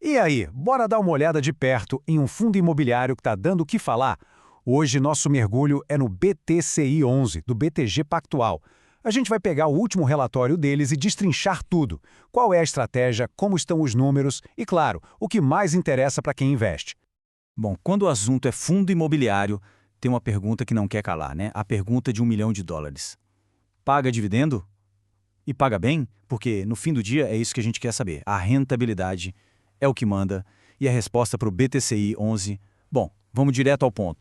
E aí, bora dar uma olhada de perto em um fundo imobiliário que está dando o que falar? Hoje nosso mergulho é no BTCI11, do BTG Pactual. A gente vai pegar o último relatório deles e destrinchar tudo. Qual é a estratégia, como estão os números e, claro, o que mais interessa para quem investe. Bom, quando o assunto é fundo imobiliário, tem uma pergunta que não quer calar, né? A pergunta de $1 milhão. Paga dividendo? E paga bem? Porque, no fim do dia, é isso que a gente quer saber. A rentabilidade é o que manda. E a resposta para o BTCI 11... Bom, vamos direto ao ponto.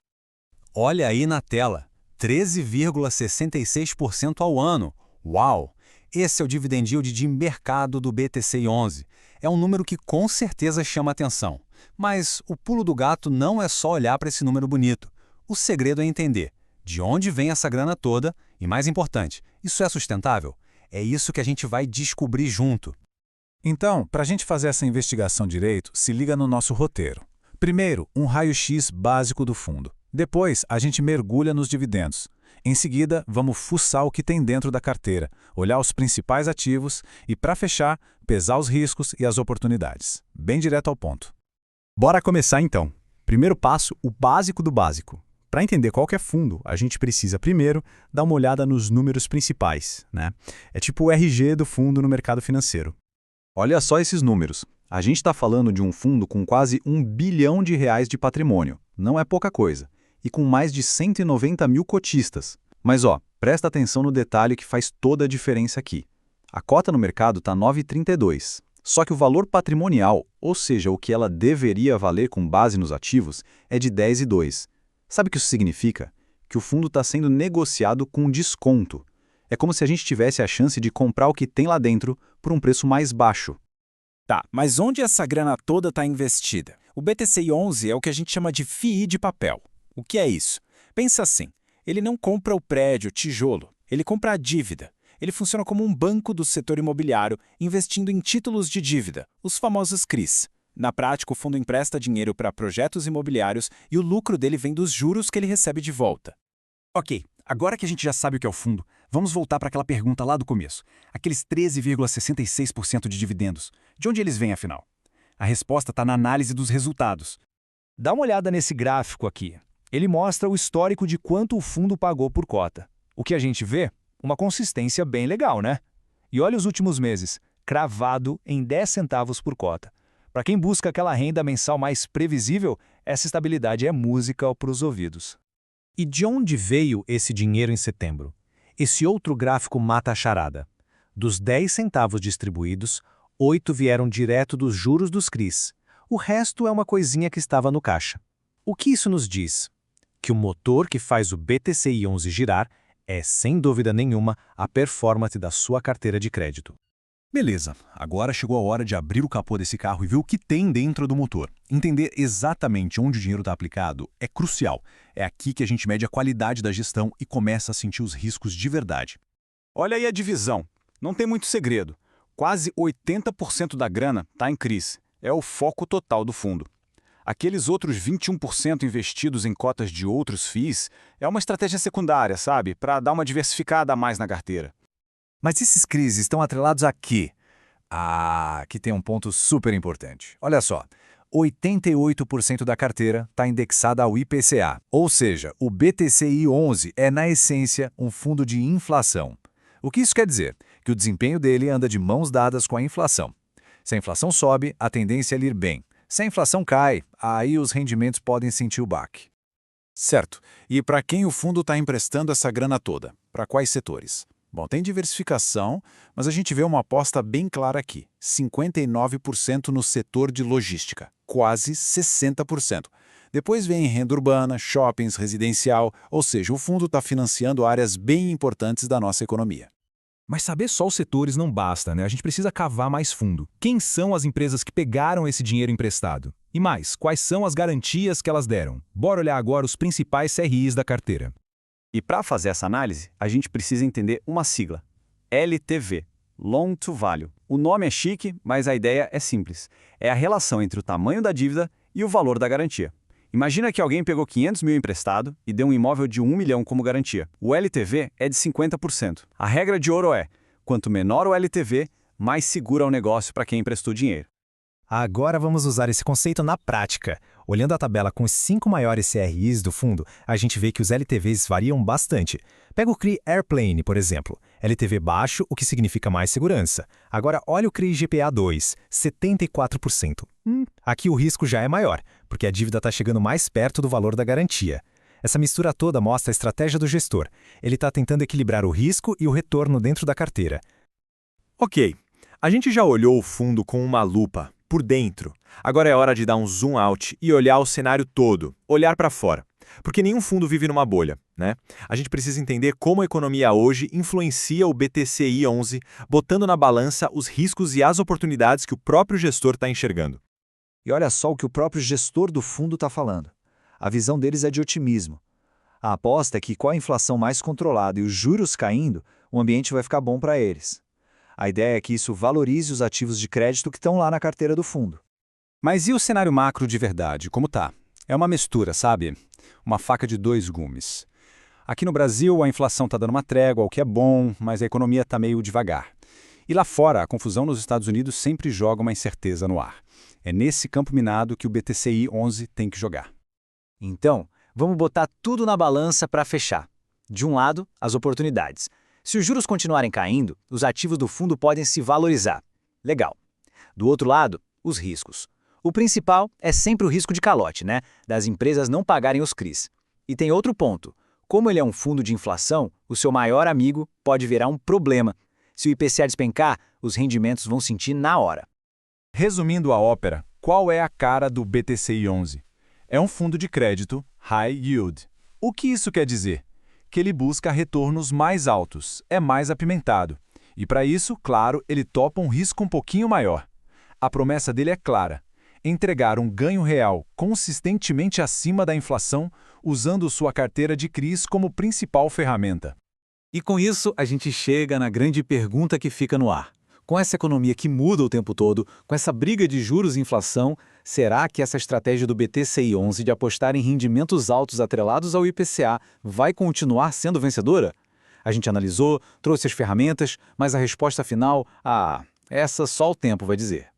Olha aí na tela, 13,66% ao ano. Uau! Esse é o dividend yield de mercado do BTCI 11. É um número que com certeza chama atenção. Mas o pulo do gato não é só olhar para esse número bonito. O segredo é entender de onde vem essa grana toda e, mais importante, isso é sustentável? É isso que a gente vai descobrir junto. Então, para a gente fazer essa investigação direito, se liga no nosso roteiro. Primeiro, um raio-x básico do fundo. Depois, a gente mergulha nos dividendos. Em seguida, vamos fuçar o que tem dentro da carteira, olhar os principais ativos e, para fechar, pesar os riscos e as oportunidades. Bem direto ao ponto. Bora começar então. Primeiro passo, o básico do básico. Para entender qual que é fundo, a gente precisa primeiro dar uma olhada nos números principais, né? É tipo o RG do fundo no mercado financeiro. Olha só esses números. A gente está falando de um fundo com quase R$ 1 bilhão de patrimônio. Não é pouca coisa. E com mais de 190 mil cotistas. Mas presta atenção no detalhe que faz toda a diferença aqui. A cota no mercado está 9,32. Só que o valor patrimonial, ou seja, o que ela deveria valer com base nos ativos, é de 10,2. Sabe o que isso significa? Que o fundo está sendo negociado com desconto. É como se a gente tivesse a chance de comprar o que tem lá dentro por um preço mais baixo. Tá, mas onde essa grana toda está investida? O BTCI 11 é o que a gente chama de FII de papel. O que é isso? Pensa assim, ele não compra o prédio, o tijolo, ele compra a dívida. Ele funciona como um banco do setor imobiliário, investindo em títulos de dívida, os famosos CRIs. Na prática, o fundo empresta dinheiro para projetos imobiliários e o lucro dele vem dos juros que ele recebe de volta. Ok, agora que a gente já sabe o que é o fundo, vamos voltar para aquela pergunta lá do começo. Aqueles 13,66% de dividendos. De onde eles vêm, afinal? A resposta está na análise dos resultados. Dá uma olhada nesse gráfico aqui. Ele mostra o histórico de quanto o fundo pagou por cota. O que a gente vê? Uma consistência bem legal, né? E olha os últimos meses, cravado em 10 centavos por cota. Para quem busca aquela renda mensal mais previsível, essa estabilidade é música para os ouvidos. E de onde veio esse dinheiro em setembro? Esse outro gráfico mata a charada. Dos 10 centavos distribuídos, 8 vieram direto dos juros dos CRIs. O resto é uma coisinha que estava no caixa. O que isso nos diz? Que o motor que faz o BTCI 11 girar é, sem dúvida nenhuma, a performance da sua carteira de crédito. Beleza, agora chegou a hora de abrir o capô desse carro e ver o que tem dentro do motor. Entender exatamente onde o dinheiro está aplicado é crucial. É aqui que a gente mede a qualidade da gestão e começa a sentir os riscos de verdade. Olha aí a divisão. Não tem muito segredo. Quase 80% da grana está em CRIs. É o foco total do fundo. Aqueles outros 21% investidos em cotas de outros FIIs é uma estratégia secundária, sabe? Para dar uma diversificada a mais na carteira. Mas esses CRIs estão atrelados a quê? Aqui tem um ponto super importante. Olha só, 88% da carteira está indexada ao IPCA, ou seja, o BTCI 11 é, na essência, um fundo de inflação. O que isso quer dizer? Que o desempenho dele anda de mãos dadas com a inflação. Se a inflação sobe, a tendência é ir bem. Se a inflação cai, aí os rendimentos podem sentir o baque. Certo. E para quem o fundo está emprestando essa grana toda? Para quais setores? Bom, tem diversificação, mas a gente vê uma aposta bem clara aqui. 59% no setor de logística, quase 60%. Depois vem renda urbana, shoppings, residencial, ou seja, o fundo está financiando áreas bem importantes da nossa economia. Mas saber só os setores não basta, né? A gente precisa cavar mais fundo. Quem são as empresas que pegaram esse dinheiro emprestado? E mais, quais são as garantias que elas deram? Bora olhar agora os principais CRIs da carteira. E para fazer essa análise, a gente precisa entender uma sigla. LTV, Loan to Value. O nome é chique, mas a ideia é simples. É a relação entre o tamanho da dívida e o valor da garantia. Imagina que alguém pegou 500 mil emprestado e deu um imóvel de 1 milhão como garantia. O LTV é de 50%. A regra de ouro é, quanto menor o LTV, mais seguro é o negócio para quem emprestou dinheiro. Agora vamos usar esse conceito na prática. Olhando a tabela com os 5 maiores CRIs do fundo, a gente vê que os LTVs variam bastante. Pega o CRI Airplane, por exemplo. LTV baixo, o que significa mais segurança. Agora olha o CRI GPA2, 74%. Aqui o risco já é maior, porque a dívida está chegando mais perto do valor da garantia. Essa mistura toda mostra a estratégia do gestor. Ele está tentando equilibrar o risco e o retorno dentro da carteira. Ok, a gente já olhou o fundo com uma lupa, por dentro. Agora é hora de dar um zoom out e olhar o cenário todo, olhar para fora. Porque nenhum fundo vive numa bolha, né? A gente precisa entender como a economia hoje influencia o BTCI 11, botando na balança os riscos e as oportunidades que o próprio gestor está enxergando. E olha só o que o próprio gestor do fundo está falando. A visão deles é de otimismo. A aposta é que com a inflação mais controlada e os juros caindo, o ambiente vai ficar bom para eles. A ideia é que isso valorize os ativos de crédito que estão lá na carteira do fundo. Mas e o cenário macro de verdade, como tá? É uma mistura, sabe? Uma faca de dois gumes. Aqui no Brasil, a inflação está dando uma trégua, o que é bom, mas a economia está meio devagar. E lá fora, a confusão nos Estados Unidos sempre joga uma incerteza no ar. É nesse campo minado que o BTCI 11 tem que jogar. Então, vamos botar tudo na balança para fechar. De um lado, as oportunidades. Se os juros continuarem caindo, os ativos do fundo podem se valorizar. Legal. Do outro lado, os riscos. O principal é sempre o risco de calote, né? Das empresas não pagarem os CRIs. E tem outro ponto. Como ele é um fundo de inflação, o seu maior amigo pode virar um problema. Se o IPCA despencar, os rendimentos vão sentir na hora. Resumindo a ópera, qual é a cara do BTCI 11? É um fundo de crédito high yield. O que isso quer dizer? Que ele busca retornos mais altos, é mais apimentado. E para isso, claro, ele topa um risco um pouquinho maior. A promessa dele é clara: entregar um ganho real consistentemente acima da inflação, usando sua carteira de CRIs como principal ferramenta. E com isso, a gente chega na grande pergunta que fica no ar. Com essa economia que muda o tempo todo, com essa briga de juros e inflação, será que essa estratégia do BTCI 11 de apostar em rendimentos altos atrelados ao IPCA vai continuar sendo vencedora? A gente analisou, trouxe as ferramentas, mas a resposta final, essa só o tempo vai dizer.